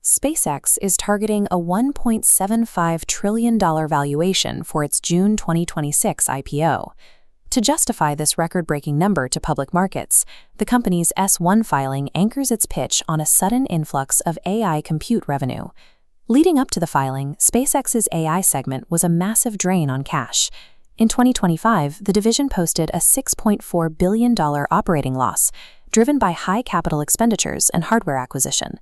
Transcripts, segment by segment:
SpaceX is targeting a $1.75 trillion valuation for its June 2026 IPO. To justify this record-breaking number to public markets, the company's S-1 filing anchors its pitch on a sudden influx of AI compute revenue. Leading up to the filing, SpaceX's AI segment was a massive drain on cash. In 2025, the division posted a $6.4 billion operating loss, driven by high capital expenditures and hardware acquisition.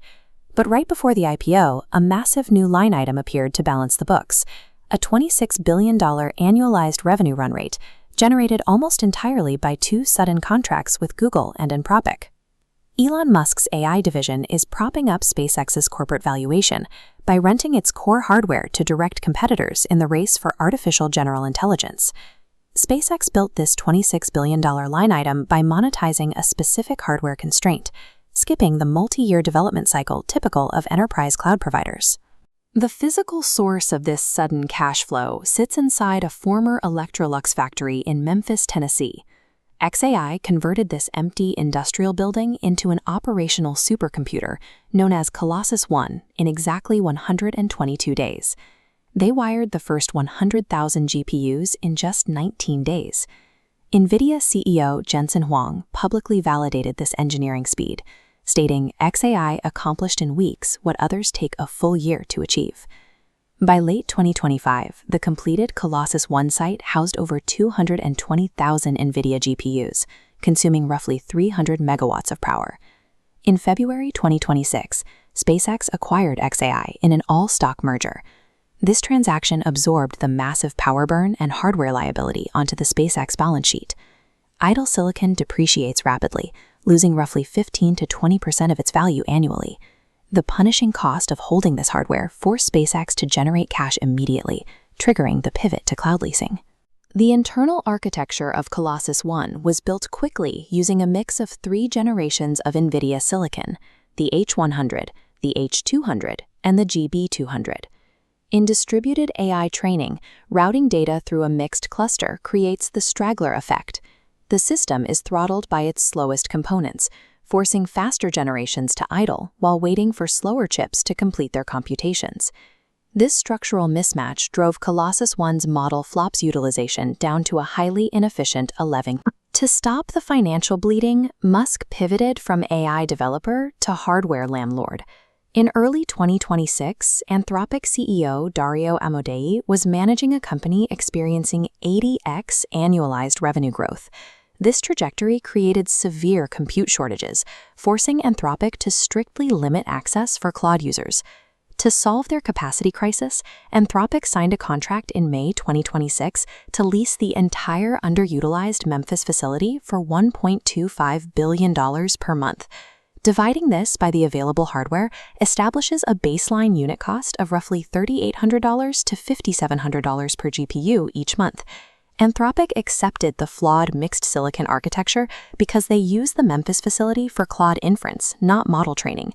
But right before the IPO, a massive new line item appeared to balance the books, a $26 billion annualized revenue run rate, generated almost entirely by two sudden contracts with Google and Anthropic. Elon Musk's AI division is propping up SpaceX's corporate valuation by renting its core hardware to direct competitors in the race for artificial general intelligence. SpaceX built this $26 billion line item by monetizing a specific hardware constraint, skipping the multi-year development cycle typical of enterprise cloud providers. The physical source of this sudden cash flow sits inside a former Electrolux factory in Memphis, Tennessee. xAI converted this empty industrial building into an operational supercomputer known as Colossus I in exactly 122 days. They wired the first 100,000 GPUs in just 19 days. NVIDIA CEO Jensen Huang publicly validated this engineering speed, stating xAI accomplished in weeks what others take a full year to achieve. By late 2025, the completed Colossus I site housed over 220,000 NVIDIA GPUs, consuming roughly 300 megawatts of power. In February 2026, SpaceX acquired xAI in an all-stock merger. This transaction absorbed the massive power burn and hardware liability onto the SpaceX balance sheet. Idle silicon depreciates rapidly, losing roughly 15 to 20% of its value annually. The punishing cost of holding this hardware forced SpaceX to generate cash immediately, triggering the pivot to cloud leasing. The internal architecture of Colossus I was built quickly using a mix of three generations of NVIDIA silicon, the H100, the H200, and the GB200. In distributed AI training, routing data through a mixed cluster creates the straggler effect. The system is throttled by its slowest components, forcing faster generations to idle while waiting for slower chips to complete their computations. This structural mismatch drove Colossus I's model flops utilization down to a highly inefficient 11. To stop the financial bleeding, Musk pivoted from AI developer to hardware landlord. In early 2026, Anthropic CEO Dario Amodei was managing a company experiencing 80x annualized revenue growth. This trajectory created severe compute shortages, forcing Anthropic to strictly limit access for Claude users. To solve their capacity crisis, Anthropic signed a contract in May 2026 to lease the entire underutilized Memphis facility for $1.25 billion per month. Dividing this by the available hardware establishes a baseline unit cost of roughly $3,800 to $5,700 per GPU each month. Anthropic accepted the flawed mixed silicon architecture because they use the Memphis facility for Claude inference, not model training.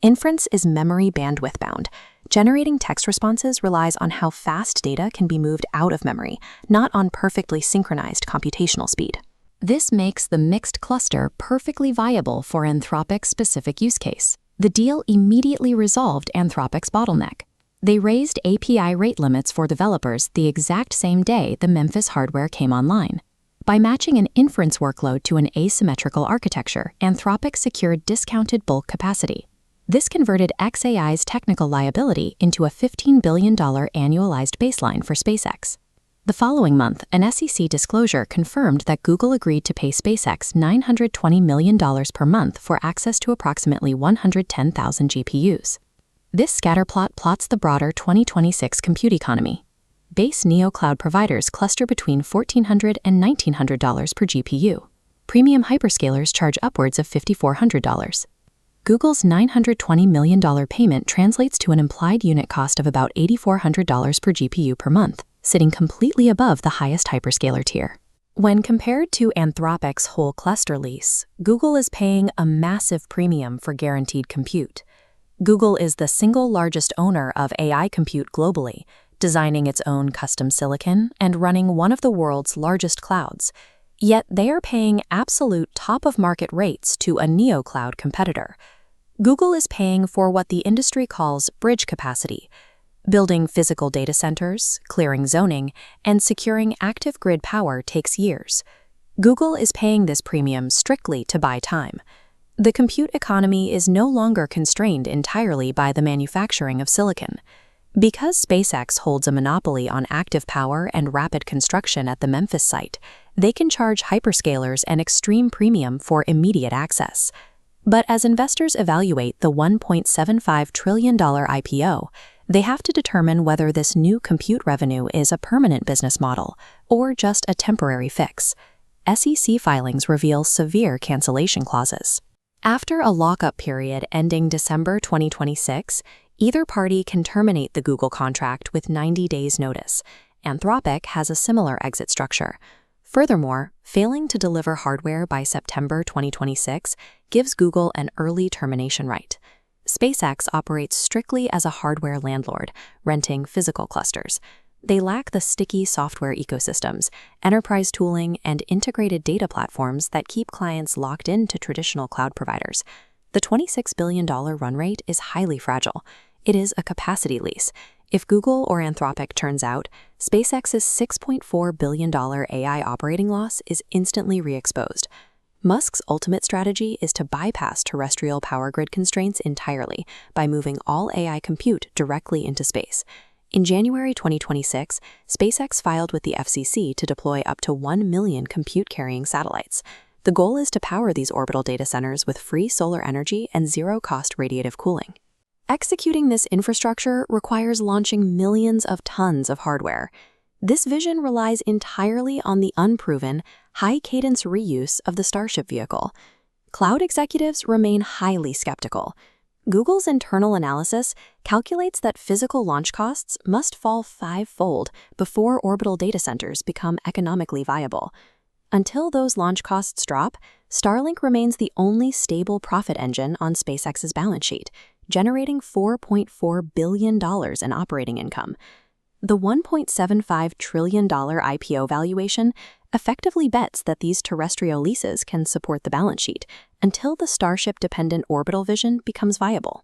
Inference is memory bandwidth bound. Generating text responses relies on how fast data can be moved out of memory, not on perfectly synchronized computational speed. This makes the mixed cluster perfectly viable for Anthropic's specific use case. The deal immediately resolved Anthropic's bottleneck. They raised API rate limits for developers the exact same day the Memphis hardware came online. By matching an inference workload to an asymmetrical architecture, Anthropic secured discounted bulk capacity. This converted xAI's technical liability into a $15 billion annualized baseline for SpaceX. The following month, an SEC disclosure confirmed that Google agreed to pay SpaceX $920 million per month for access to approximately 110,000 GPUs. This scatterplot plots the broader 2026 compute economy. Base neo-cloud providers cluster between $1,400 and $1,900 per GPU. Premium hyperscalers charge upwards of $5,400. Google's $920 million payment translates to an implied unit cost of about $8,400 per GPU per month, sitting completely above the highest hyperscaler tier. When compared to Anthropic's whole cluster lease, Google is paying a massive premium for guaranteed compute. Google is the single largest owner of AI compute globally, designing its own custom silicon and running one of the world's largest clouds. Yet they are paying absolute top-of-market rates to a neo-cloud competitor. Google is paying for what the industry calls bridge capacity. Building physical data centers, clearing zoning, and securing active grid power takes years. Google is paying this premium strictly to buy time. The compute economy is no longer constrained entirely by the manufacturing of silicon. Because SpaceX holds a monopoly on active power and rapid construction at the Memphis site, they can charge hyperscalers an extreme premium for immediate access. But as investors evaluate the $1.75 trillion IPO, they have to determine whether this new compute revenue is a permanent business model or just a temporary fix. SEC filings reveal severe cancellation clauses. After a lockup period ending December 2026, either party can terminate the Google contract with 90 days' notice. Anthropic has a similar exit structure. Furthermore, failing to deliver hardware by September 2026 gives Google an early termination right. SpaceX operates strictly as a hardware landlord, renting physical clusters. They lack the sticky software ecosystems, enterprise tooling, and integrated data platforms that keep clients locked into traditional cloud providers. The $26 billion run rate is highly fragile. It is a capacity lease. If Google or Anthropic turns out, SpaceX's $6.4 billion AI operating loss is instantly re-exposed. Musk's ultimate strategy is to bypass terrestrial power grid constraints entirely by moving all AI compute directly into space. In January 2026, SpaceX filed with the FCC to deploy up to 1 million compute-carrying satellites. The goal is to power these orbital data centers with free solar energy and zero-cost radiative cooling. Executing this infrastructure requires launching millions of tons of hardware. This vision relies entirely on the unproven, high-cadence reuse of the Starship vehicle. Cloud executives remain highly skeptical. Google's internal analysis calculates that physical launch costs must fall 5-fold before orbital data centers become economically viable. Until those launch costs drop, Starlink remains the only stable profit engine on SpaceX's balance sheet, generating $4.4 billion in operating income. The $1.75 trillion IPO valuation effectively bets that these terrestrial leases can support the balance sheet until the Starship-dependent orbital vision becomes viable.